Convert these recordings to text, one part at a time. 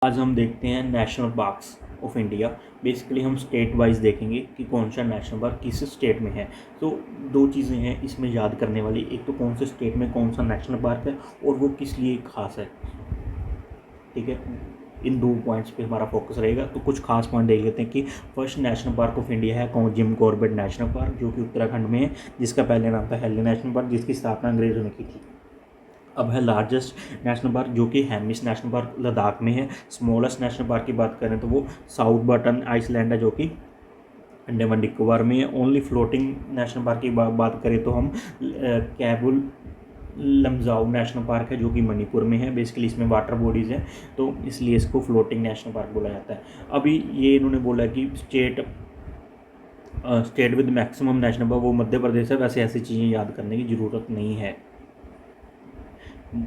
आज हम देखते हैं national parks of India. Basically हम स्टेट वाइज देखेंगे कि कौन सा नेशनल पार्क किस स्टेट में है। तो दो चीज़ें हैं इसमें याद करने वाली, एक तो कौन से स्टेट में कौन सा नेशनल पार्क है और वो किस लिए खास है। ठीक है, इन दो पॉइंट्स पे हमारा फोकस रहेगा। तो कुछ खास पॉइंट देख लेते हैं कि first national park of India है जिम कॉर्बेट नेशनल पार्क, जो कि उत्तराखंड में है, जिसका पहले नाम था हेली नेशनल पार्क, जिसकी स्थापना अंग्रेज़ों ने की थी। अब है लार्जेस्ट नेशनल पार्क जो कि हेमिस नेशनल पार्क लद्दाख में है। स्मॉलेस्ट नेशनल पार्क की बात करें तो वो साउथ बटन आइसलैंड है, जो कि अंडमान निकोबार में है। ओनली फ्लोटिंग नेशनल पार्क की बात करें तो हम कैबुल लमजाओ नेशनल पार्क है, जो कि मणिपुर में है। बेसिकली इसमें वाटर बॉडीज़ हैं, तो इसलिए इसको फ्लोटिंग नेशनल पार्क बोला जाता है। अभी ये इन्होंने बोला कि state with maximum national park वो मध्य प्रदेश है। वैसे ऐसी चीज़ें याद करने की ज़रूरत नहीं है,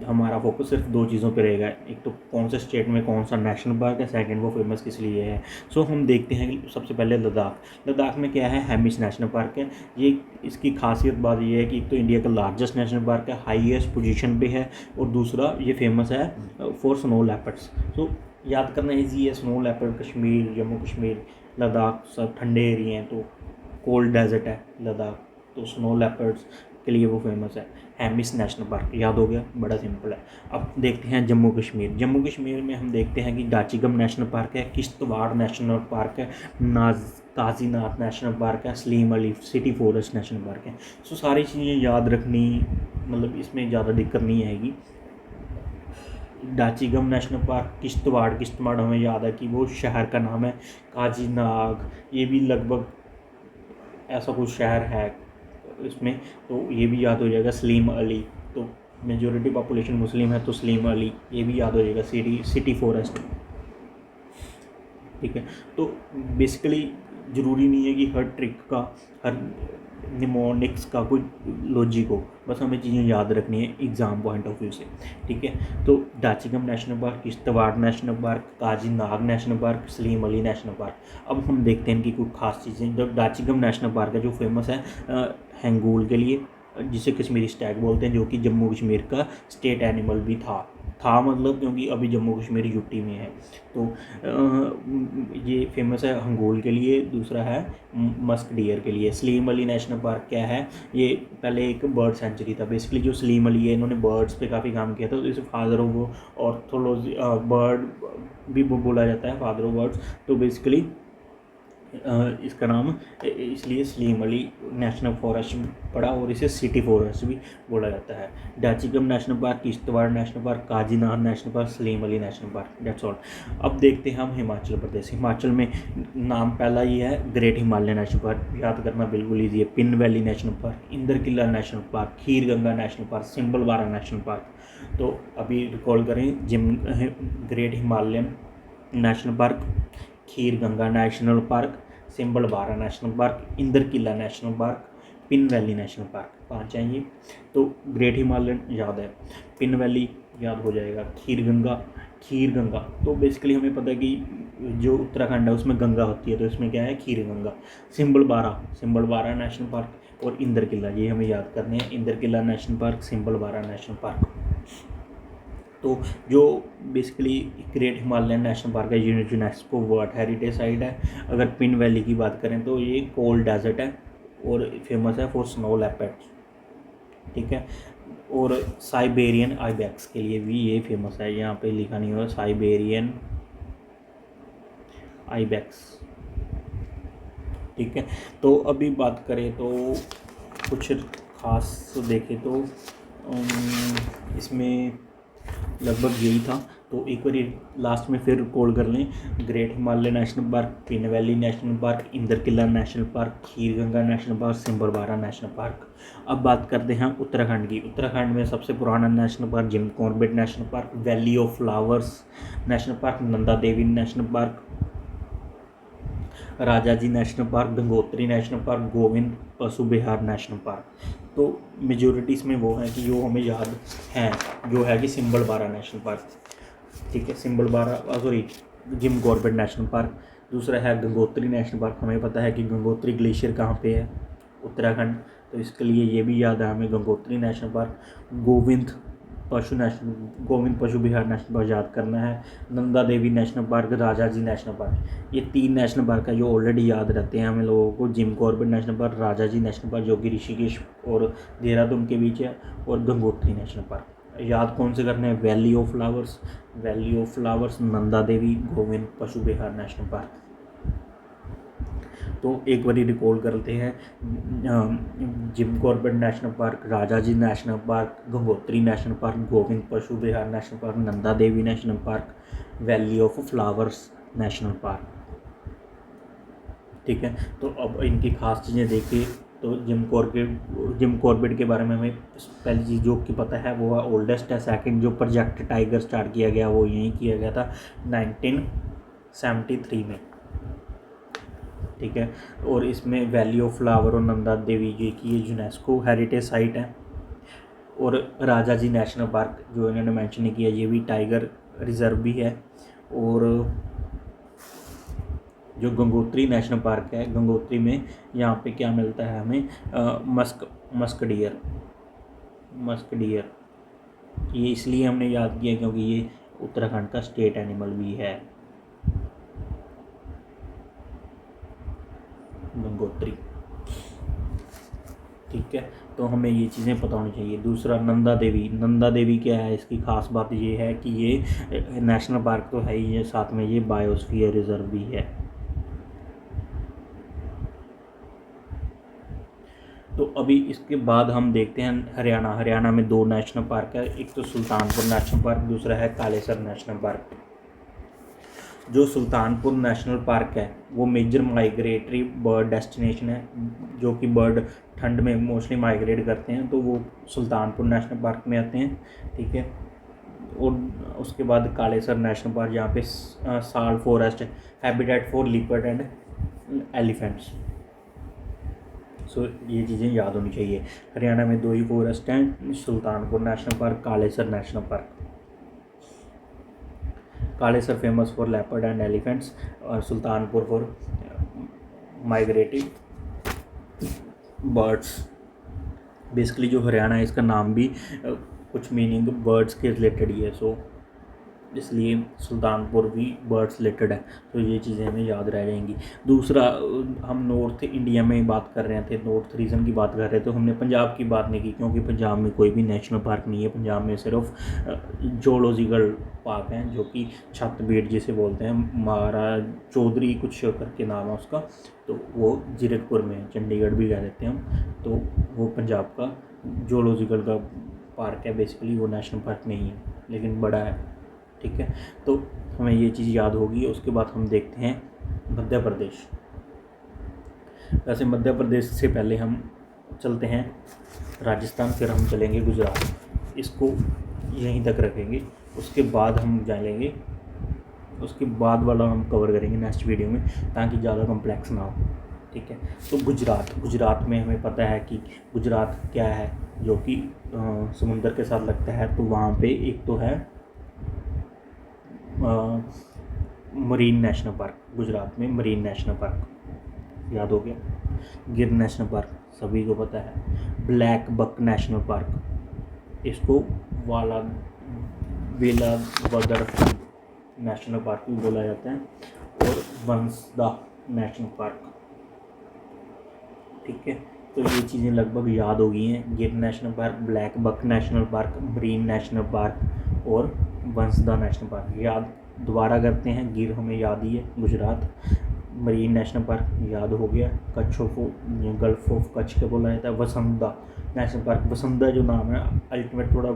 हमारा फोकस सिर्फ दो चीज़ों पे रहेगा, एक तो कौन से स्टेट में कौन सा नेशनल पार्क है, सेकंड वो फेमस किस लिए है। सो हम देखते हैं कि सबसे पहले लद्दाख में क्या है, हेमिस नेशनल पार्क है। ये इसकी खासियत बात ये है कि एक तो इंडिया का लार्जेस्ट नेशनल पार्क है, हाईएस्ट पोजीशन पे है, और दूसरा ये फेमस है फॉर स्नो लेपर्ड्स। तो याद करना ईजी है, स्नो लेपर्ड कश्मीर, जम्मू कश्मीर, लद्दाख सब ठंडे एरिए हैं, तो कोल्ड डेजर्ट है लद्दाख, तो स्नो लेपर्ड्स के लिए वो फेमस है। हेमिस नेशनल पार्क याद हो गया, बड़ा सिंपल है। अब देखते हैं जम्मू कश्मीर में हम देखते हैं कि डाचीगम नेशनल पार्क है, किश्तवाड़ नेशनल पार्क है, ताज़ीनाथ नेशनल पार्क है, Salim Ali city forest national park है। सो सारी चीज़ें याद रखनी, मतलब इसमें ज़्यादा दिक्कत नहीं आएगी। डाचीगम नेशनल पार्क, किश्तवाड़ हमें याद है कि वो शहर का नाम है। काजीनाग ये भी लगभग ऐसा कुछ शहर है इसमें, तो ये भी याद हो जाएगा। सलीम अली, तो मेजॉरिटी पॉपुलेशन मुस्लिम है, तो सलीम अली ये भी याद हो जाएगा। सिटी फॉरेस्ट, ठीक है। तो बेसिकली ज़रूरी नहीं है कि हर ट्रिक का, हर निमोनिक्स का कोई लॉजिक हो, बस हमें चीज़ें याद रखनी है एग्ज़ाम पॉइंट ऑफ व्यू से, ठीक है। तो Dachigam national park, Kishtwar national park, Kazinag national park, Salim Ali national park. अब हम देखते हैं कि कुछ खास चीज़ें। जो डाचीगम नेशनल पार्क है, जो फेमस है हैंगूल के लिए, जिसे कश्मीरी स्टैग बोलते हैं, जो कि जम्मू कश्मीर का स्टेट एनिमल भी था मतलब, क्योंकि अभी जम्मू कश्मीर यूटी में है। तो ये फेमस है हंगोल के लिए, दूसरा है मस्क डियर के लिए। सलीम अली नेशनल पार्क क्या है, ये पहले एक बर्ड सेंचुरी था। बेसिकली जो सलीम अली है, इन्होंने बर्ड्स पे काफ़ी काम किया था, तो इसे फादर ऑफ ऑर्थोलॉजी बर्ड भी बोला जाता है, फादर ऑफ बर्ड्स। तो बेसिकली इसका नाम इसलिए सलीम अली नेशनल फॉरेस्ट पड़ा, और इसे सिटी फॉरेस्ट भी बोला जाता है। Dachigam national park, Kishtwar national park, Kazinag national park, Salim Ali national park, that's all. अब देखते हैं हम हिमाचल प्रदेश। हिमाचल में नाम पहला ही है ग्रेट हिमालय नेशनल पार्क, याद करना बिल्कुल ईजी है। Pin valley national park, Inder Kila national park, खीर Ganga national park, Simbalbara national park. तो अभी रिकॉल करें, ग्रेट हिमालयन नेशनल पार्क, खीर Ganga national park, Simbalbara national park, Inder Kila national park, Pin valley national park, 5 चाहिए। तो ग्रेट हिमालयन याद है, पिन वैली याद हो जाएगा, खीर गंगा तो बेसिकली हमें पता है कि जो उत्तराखंड है उसमें गंगा होती है, तो इसमें क्या है, खीर गंगा। सिंबलबारा नेशनल पार्क और इंदर किला, ये हमें याद करने हैं। Inder Kila national park, Simbalbara national park. तो जो basically great Himalayan national park है, यूनेस्को वर्ल्ड हेरिटेज साइट है। अगर पिन वैली की बात करें तो ये कोल्ड डेजर्ट है और फेमस है फॉर स्नो लेपर्ड्स, ठीक है। और साइबेरियन आइबैक्स के लिए भी ये फेमस है, यहाँ पे लिखा नहीं हुआ, साइबेरियन आइबैक्स, ठीक है। तो अभी बात करें तो कुछ खास देखें तो इसमें लगभग यही था। तो एक बार लास्ट में फिर कॉल कर लें, great Himalaya national park, Pin valley national park, Inder Kila national park, खीर Ganga national park, Simbalbara national park. अब बात करते हैं उत्तराखंड की। उत्तराखंड में सबसे पुराना national park Jim Corbett national park, valley of flowers national park, Nanda Devi national park, Rajaji national park, Gangotri national park, Govind Pashu Vihar national park. तो majority इसमें वो है कि जो हमें याद है, जो है कि सिंबलबारा नेशनल पार्क, ठीक है। Sorry, gym Corbett national park. दूसरा है गंगोत्री नेशनल पार्क, हमें पता है कि गंगोत्री ग्लेशियर कहाँ पे है, उत्तराखंड, तो इसके लिए ये भी याद है हमें, गंगोत्री नेशनल पार्क। गोविंद पशु national Govind Pashu Vihar national park याद करना है, Nanda Devi national park, Rajaji national park. ये 3 नेशनल पार्क है जो ऑलरेडी याद रहते हैं हमें लोगों को। Gym Corbett national park, Rajaji national park जो कि ऋषिकेश और देहरादून के बीच है, और गंगोत्री नेशनल पार्क। याद कौन से करने हैं? Valley of flowers, Nanda Devi, Govind Pashu Vihar national park. तो एक बार रिकॉल करते हैं, Jim Corbett national park, Rajaji national park, Gangotri national park, Govind Pashu Vihar national park, Nanda Devi national park, valley of flowers national park. ठीक है, तो अब इनकी खास चीज़ें देखिए। तो जिम कॉर्बेट के बारे में हमें पहली चीज़ जो कि पता है वो है ओल्डेस्ट है। सेकंड, जो प्रोजेक्ट टाइगर स्टार्ट किया गया वो यहीं किया गया था 1973 में। ठीक है, और इसमें वैली ऑफ फ्लावर और नंदा देवी जी की ये यूनेस्को हेरिटेज साइट है। और राजा जी नेशनल पार्क जो इन्होंने मेंशन नहीं किया, ये भी टाइगर रिजर्व भी है। और जो गंगोत्री नेशनल पार्क है, गंगोत्री में यहाँ पे क्या मिलता है हमें? Musk deer. ये इसलिए हमने याद किया क्योंकि ये उत्तराखंड का स्टेट एनिमल भी है, गंगोत्री। ठीक है, तो हमें ये चीज़ें पता होनी चाहिए। दूसरा, नंदा देवी क्या है? इसकी खास बात ये है कि ये नेशनल पार्क तो है ही है, साथ में ये बायोस्फीयर रिजर्व भी है। तो अभी इसके बाद हम देखते हैं हरियाणा में 2 नेशनल पार्क है। एक तो सुल्तानपुर नेशनल पार्क, दूसरा है कालेसर नेशनल पार्क। जो सुल्तानपुर नेशनल पार्क है वो मेजर माइग्रेटरी बर्ड डेस्टिनेशन है, जो कि बर्ड ठंड में मोस्टली माइग्रेट करते हैं, तो वो सुल्तानपुर नेशनल पार्क में आते हैं। ठीक है, और उसके बाद कालेसर नेशनल पार्क, जहाँ पे sal forest habitat for leopard and elephants. So ये चीज़ें याद होनी चाहिए। हरियाणा में 2 ही फॉरेस्ट हैं, Sultanpur national park, Kalesar national park. Kalesar famous for leopard and elephants, और सुल्तानपुर फॉर माइग्रेटिव बर्ड्स। बेसिकली जो हरियाणा है इसका नाम भी कुछ मीनिंग बर्ड्स के रिलेटेड ही है, सो इसलिए सुल्तानपुर भी बर्ड्स रिलेटेड है। तो ये चीज़ें हमें याद रह जाएंगी। दूसरा, हम नॉर्थ इंडिया में बात कर रहे थे, नॉर्थ रीजन की बात कर रहे थे, तो हमने पंजाब की बात नहीं की क्योंकि पंजाब में कोई भी नेशनल पार्क नहीं है। पंजाब में सिर्फ जोलॉजिकल पार्क हैं, जो कि छतबीड़ जिसे बोलते हैं, महाराज चौधरी कुछ करके नाम है उसका, तो वो जीरकपुर में, चंडीगढ़ भी कह देते हैं हम। तो वो पंजाब का जोलॉजिकल का पार्क है, बेसिकली वो नेशनल पार्क नहीं है लेकिन बड़ा है। ठीक है, तो हमें ये चीज़ याद होगी। उसके बाद हम देखते हैं मध्य प्रदेश। वैसे मध्य प्रदेश से पहले हम चलते हैं राजस्थान, फिर हम चलेंगे गुजरात। इसको यहीं तक रखेंगे, उसके बाद हम जाएंगे, उसके बाद वाला हम कवर करेंगे नेक्स्ट वीडियो में, ताकि ज़्यादा कॉम्प्लेक्स ना हो। ठीक है, तो गुजरात में हमें पता है कि गुजरात क्या है, जो कि समुंदर के साथ लगता है। तो वहाँ पे एक तो है मरीन नेशनल पार्क, गुजरात में मरीन नेशनल पार्क याद हो गया। गिर नेशनल पार्क सभी को पता है। ब्लैक बक नेशनल पार्क, इसको वेलावदर नेशनल पार्क भी बोला जाता है। और बंसदा नेशनल पार्क। ठीक है, तो ये चीज़ें लगभग याद हो गई हैं। Gir national park, black buck national park, marine national park और बंसदा नेशनल पार्क। याद दोबारा करते हैं, गिर हमें याद ही है, गुजरात। मरीन नेशनल पार्क याद हो गया, गल्फ ऑफ कच्छ के बोला जाता है। वसुंधरा नेशनल पार्क, वसुंधरा जो नाम है अल्टीमेट थोड़ा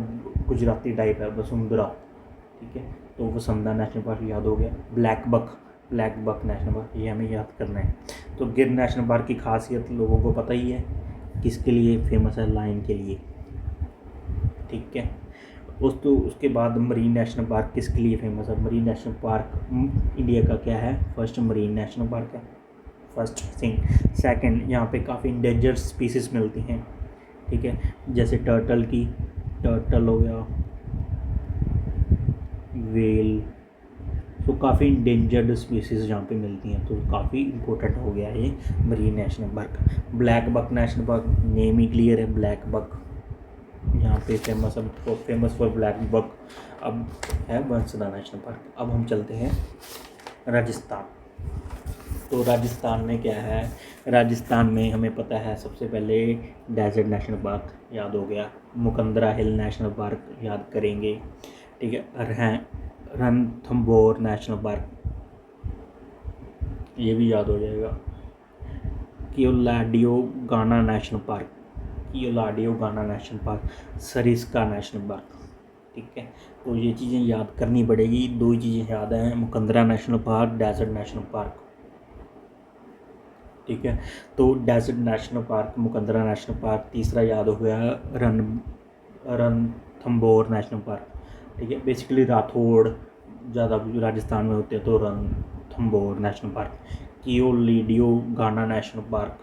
गुजराती टाइप है, वसुंधरा। ठीक है, तो वसुंधरा नेशनल पार्क याद हो गया। ब्लैक बक नेशनल पार्क, ये हमें याद करना है। तो गिर नेशनल पार्क की खासियत लोगों को पता ही है, किसके लिए फेमस है? लायन के लिए। ठीक है, उसके बाद मरीन नेशनल पार्क किसके लिए फेमस है? मरीन नेशनल पार्क इंडिया का क्या है? फर्स्ट मरीन नेशनल पार्क है, फर्स्ट थिंग। सेकंड, यहाँ पे काफ़ी इंडेंजर्ड स्पीसीज मिलती हैं। ठीक है, जैसे टर्टल हो गया, वेल, तो काफ़ी इंडेंजर्ड स्पीसीज़ जहाँ पे मिलती हैं, तो काफ़ी इम्पोर्टेंट हो गया है ये marine national park. Black buck national park, name ही क्लियर है, ब्लैक बक। यहाँ पे फेमस, अब फेमस फॉर ब्लैक बक अब है बंसदा नेशनल पार्क। अब हम चलते हैं राजस्थान। तो राजस्थान में क्या है, राजस्थान में हमें पता है सबसे पहले डेजर्ट नेशनल पार्क याद हो गया, मुकंदरा हिल नेशनल पार्क याद करेंगे, ठीक है, रणथंभौर नेशनल पार्क ये भी याद हो जाएगा, कियोलाडियो Ghana national park, Keoladeo Ghana national park, Sariska national park, ठीक है। तो ये चीज़ें याद करनी पड़ेगी। दो ही चीज़ें याद हैं, Mukundra national park, desert national park, ठीक है। तो desert national park, Mukundra national park, तीसरा याद हो गया रणथंभौर नेशनल पार्क, ठीक है। बेसिकली राठौड़ ज़्यादा राजस्थान में होते हैं, तो Ranthambore national park, Keoladeo Ghana national park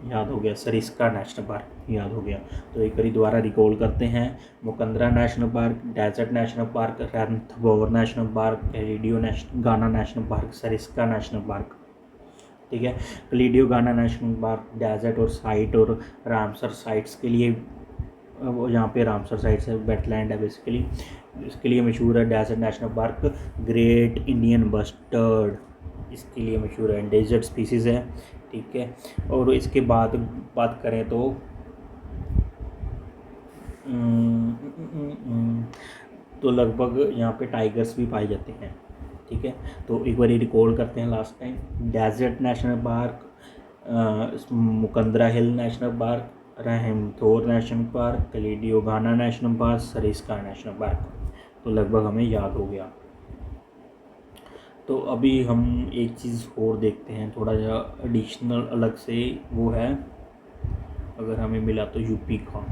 याद हो गया, सरिस्का नेशनल पार्क याद हो गया। तो एक बार दोबारा रिकॉल करते हैं, Mukundra national park, desert national park, Ranthambore national park, Keoladeo Ghana national park, Sariska national park, ठीक है। Keoladeo Ghana national park desert और साइट और रामसर साइट्स के लिए, यहाँ पे रामसर साइट्स है, वेटलैंड है बेसिकली, इसके लिए मशहूर है। Desert national park great Indian bustard इसके लिए मशहूर है, एंडेंजर्ड स्पीसीज़ है, ठीक है। और इसके बाद बात करें तो लगभग यहाँ पे टाइगर्स भी पाए जाते हैं, ठीक है। तो एक बार रिकॉल करते हैं last time, desert national park, Mukundra hill national park, Ranthambore national park, Keoladeo Ghana national park, Sariska national park. तो लगभग हमें याद हो गया। तो अभी हम एक चीज़ और देखते हैं थोड़ा सा एडिशनल अलग से, वो है अगर हमें मिला तो यूपी का,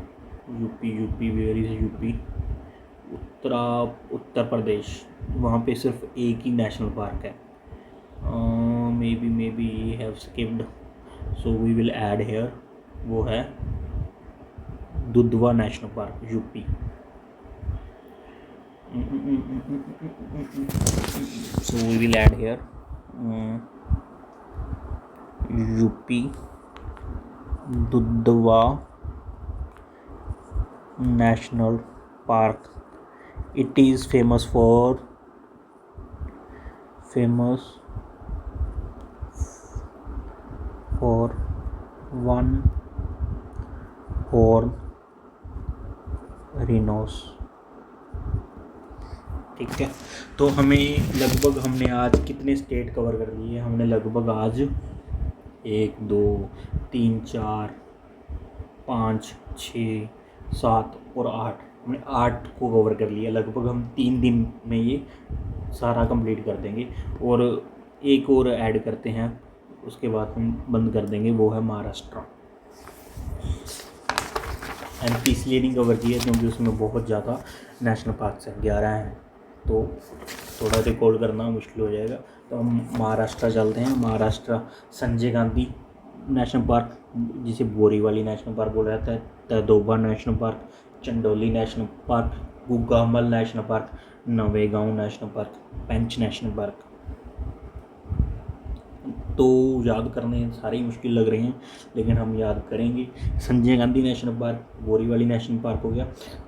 UP where is UP, Uttar Pradesh, वहाँ पे सिर्फ एक ही नेशनल पार्क है, maybe have skipped, so we will add here, वो है Dudhwa national park UP. So we will add here UP Dudhwa National Park. It is famous for one horn rhinos, ठीक है। तो हमें लगभग, हमने आज कितने स्टेट कवर कर लिए, हमने लगभग आज 1 2 3 4 5 6 7 और 8, हमने 8 को कवर कर लिया। लगभग हम 3 दिन में ये सारा कंप्लीट कर देंगे, और एक और ऐड करते हैं, उसके बाद हम बंद कर देंगे, वो है महाराष्ट्र। एमपी इसलिए नहीं कवर किया क्योंकि उसमें बहुत ज़्यादा नेशनल पार्क हैं, 11 हैं, तो थोड़ा रिकॉर्ड करना मुश्किल हो जाएगा। तो हम महाराष्ट्र चलते हैं। महाराष्ट्र संजय गांधी नेशनल पार्क, जिसे बोरीवली नेशनल पार्क बोला जाता है, Tadoba national park, Chandoli national park, Gugamal national park, Navegaon national park, Pench national park. तो याद करने सारे ही मुश्किल लग रहे हैं, लेकिन हम याद करेंगे। Sanjay Gandhi national park, Borivali national park हो गया,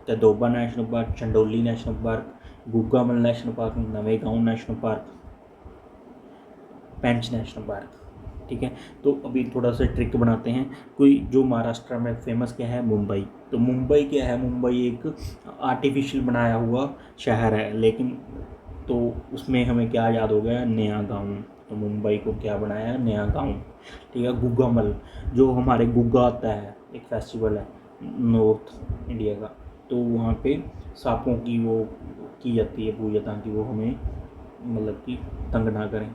Tadoba national park, Chandoli national park, Gugamal national park, Navegaon national park, Pench national park, ठीक है। तो अभी थोड़ा सा ट्रिक बनाते हैं। कोई जो महाराष्ट्र में फेमस क्या है, मुंबई। तो मुंबई क्या है, मुंबई एक आर्टिफिशियल बनाया हुआ शहर है, लेकिन तो उसमें हमें क्या याद हो गया, नया गांव। तो मुंबई को क्या बनाया, नया गांव, ठीक है। गुगामल, जो हमारे गुग्गा आता है, एक फेस्टिवल है नॉर्थ इंडिया का, तो वहाँ पे सांपों की वो की जाती है पूजा, ताकि वो हमें मतलब कि तंग ना करें,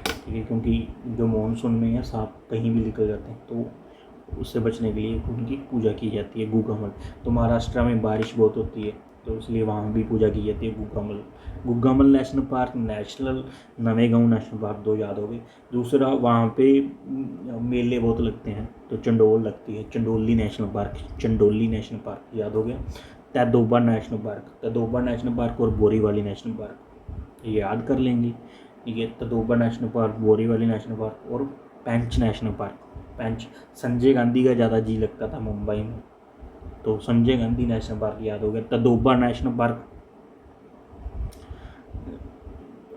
ठीक है। क्योंकि जो मानसून में है सांप कहीं भी निकल जाते हैं, तो उससे बचने के लिए उनकी पूजा की जाती है गुगामल। तो महाराष्ट्र में बारिश बहुत होती है, तो इसलिए वहाँ भी पूजा की जाती है Gugamal. Gugamal national park, national Navegaon national park, 2 याद हो गए। दूसरा, वहाँ पे मेले बहुत लगते हैं, तो चंडोल लगती है, Chandoli national park, Chandoli national park याद हो गया। Tadoba national park, Tadoba national park और बोरीवली नेशनल पार्क ये याद कर लेंगे, ठीक है। Tadoba national park, Borivali national park और पेंच नेशनल पार्क। पेंच संजय गांधी का ज़्यादा जी लगता था मुंबई में, तो संजय गांधी नेशनल पार्क याद हो गया, तदोबा नेशनल पार्क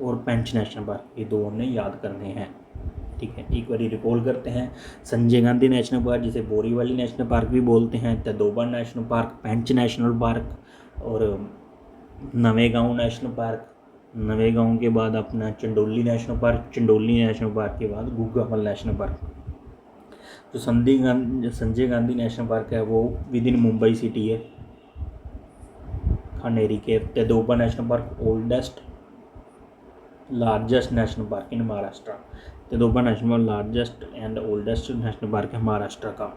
और पेंच नेशनल पार्क, ये दो हमने याद करने हैं। ठीक है, एक बार रिकॉल करते हैं। संजय गांधी नेशनल पार्क, जिसे बोरीवली नेशनल पार्क भी बोलते हैं, Tadoba national park, Pench national park और नवेगांव नेशनल पार्क। नवेगांव के बाद अपना Chandoli national park, Chandoli national park के बाद गुग्गामल नेशनल पार्क। जो संजय गांधी नेशनल पार्क है वो विद इन मुंबई सिटी है, खनेरी के। Tadoba national park oldest largest national park in Maharashtra. Tadoba national largest and oldest national park है महाराष्ट्र का।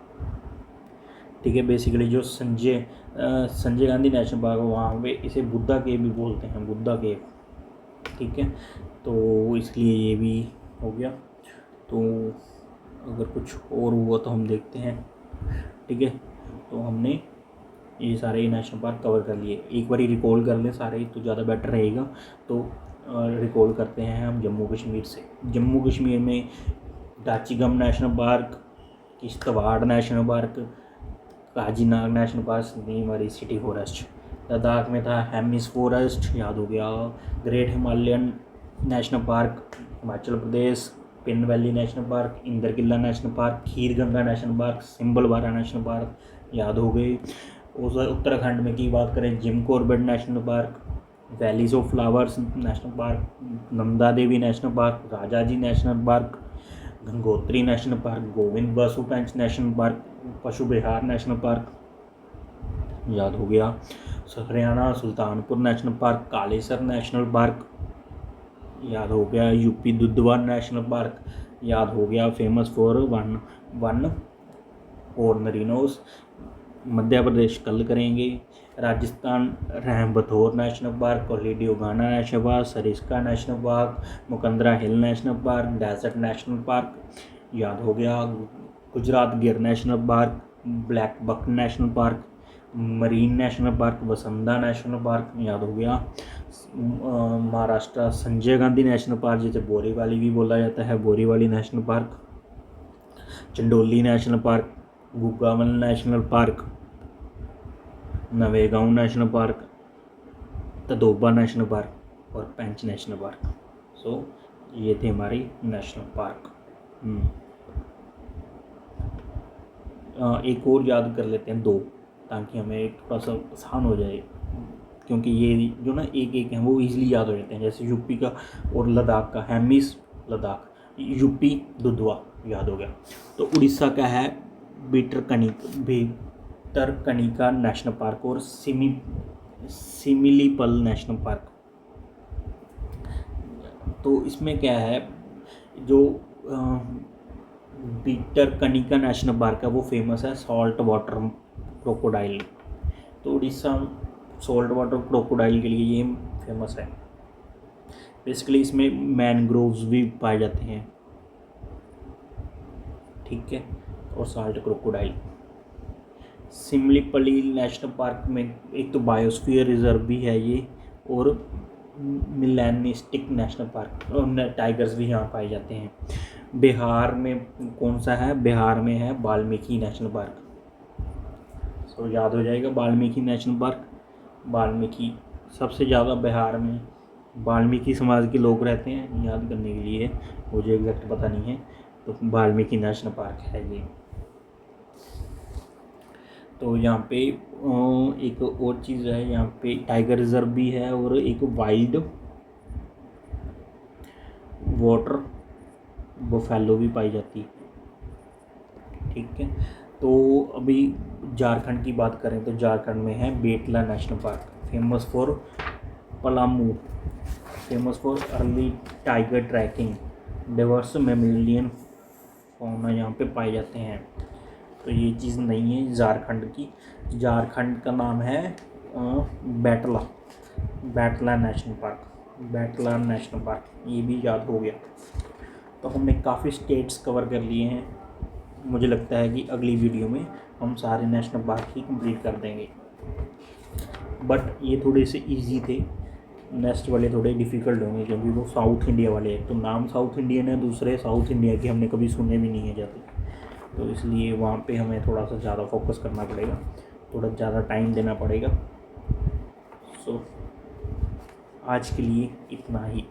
ठीक है, बेसिकली जो संजय गांधी नेशनल पार्क है वहाँ पे इसे बुद्धा केव भी बोलते हैं, बुद्धा केव। ठीक है, तो इसलिए ये भी हो गया। तो अगर कुछ और हुआ तो हम देखते हैं। ठीक है, तो हमने ये सारे नेशनल पार्क कवर कर लिए। एक बार रिकॉल कर लें सारे तो ज़्यादा बेटर रहेगा। तो रिकॉल करते हैं हम जम्मू कश्मीर से। जम्मू कश्मीर में Dachigam national park, Kishtwar national park, Kazinag national park, Nimri city forest. Ladakh में था हेमिस फॉरेस्ट, याद हो गया। Great Himalayan national park Himachal Pradesh, Pin valley national park, Inderkilla national park, खीर Ganga national park, Simbalbara national park, याद हो गए। उत्तराखंड में की बात करें, Jim Corbett national park, valleys of flowers national park, Nanda Devi national park, Rajaji national park, Gangotri national park, Govind Basu Pench national park, पशु Vihar national park, याद हो गया। Haryana Sultanpur national park, Kalesar national park, याद हो गया। यूपी दुधवा नेशनल पार्क, याद हो गया, फेमस फॉर वन और मरीनोस। मध्य प्रदेश कल करेंगे। Rajasthan Ranthambore national park, Keoladeo Ghana national park, Sariska national park, Mukundra hill national park, desert national park, याद हो गया। Gujarat Gir national park, black buck national park, marine national park, वसंदा नेशनल पार्क, याद हो गया। महाराष्ट्र संजय गांधी नेशनल पार्क, जिसे बोरीवली भी बोला जाता है, Borivali national park, Chandoli national park, Gugamal national park, Navegaon national park, Tadoba national park और पेंच नेशनल पार्क। सो ये थे हमारी नेशनल पार्क। एक और याद कर लेते हैं दो, ताकि हमें थोड़ा सा आसान हो जाए, क्योंकि ये जो ना एक एक हैं वो इजीली याद हो जाते हैं। जैसे यूपी का और लद्दाख का, हेमिस लद्दाख, यूपी दुधवा, याद हो गया। तो उड़ीसा का है भितरकनिका नेशनल पार्क और सिमिलीपल नेशनल पार्क। तो इसमें क्या है, जो भितरकनिका नेशनल पार्क है वो फेमस है सॉल्ट वाटर क्रोकोडाइल। तो उड़ीसा सॉल्ट वाटर क्रोकोडाइल के लिए ये फेमस है। बेसिकली इसमें मैनग्रोव्स भी पाए जाते हैं। ठीक है, और सॉल्ट क्रोकोडाइल। सिमलीपली नेशनल पार्क में एक तो बायोस्फीयर रिजर्व भी है ये, और मिलेनिस्टिक नेशनल पार्क, और टाइगर्स भी यहाँ पाए जाते हैं। बिहार में कौन सा है, बिहार में है वाल्मीकि नेशनल पार्क। सो याद हो जाएगा वाल्मीकि नेशनल पार्क। वाल्मीकि सबसे ज़्यादा बिहार में वाल्मीकि समाज के लोग रहते हैं, याद करने के लिए, मुझे एग्जैक्ट पता नहीं है। तो वाल्मीकि नेशनल पार्क है ये। तो यहाँ पे एक और चीज़ है, यहाँ पे टाइगर रिजर्व भी है और एक वाइल्ड वाटर बफेलो भी पाई जाती है। ठीक है, तो अभी झारखंड की बात करें तो झारखंड में है Betla national park, famous for Palamu, famous for early tiger tracking, diverse mammalian fauna यहाँ पे पाए जाते हैं। तो ये चीज़ नहीं है झारखंड की। झारखंड का नाम है Betla national park, Betla national park, ये भी याद हो गया। तो हमने काफ़ी स्टेट्स कवर कर लिए हैं। मुझे लगता है कि अगली वीडियो में हम सारे नेशनल पार्क ही कंप्लीट कर देंगे। बट ये थोड़े से इजी थे, नेक्स्ट वाले थोड़े डिफ़िकल्ट होंगे क्योंकि वो साउथ इंडिया वाले हैं। तो नाम साउथ इंडियन है, दूसरे साउथ इंडिया के हमने कभी सुने भी नहीं है जाते, तो इसलिए वहाँ पे हमें थोड़ा सा ज़्यादा फोकस करना पड़ेगा। थोड़ा ज़्यादा टाइम देना पड़ेगा। सो आज के लिए इतना ही।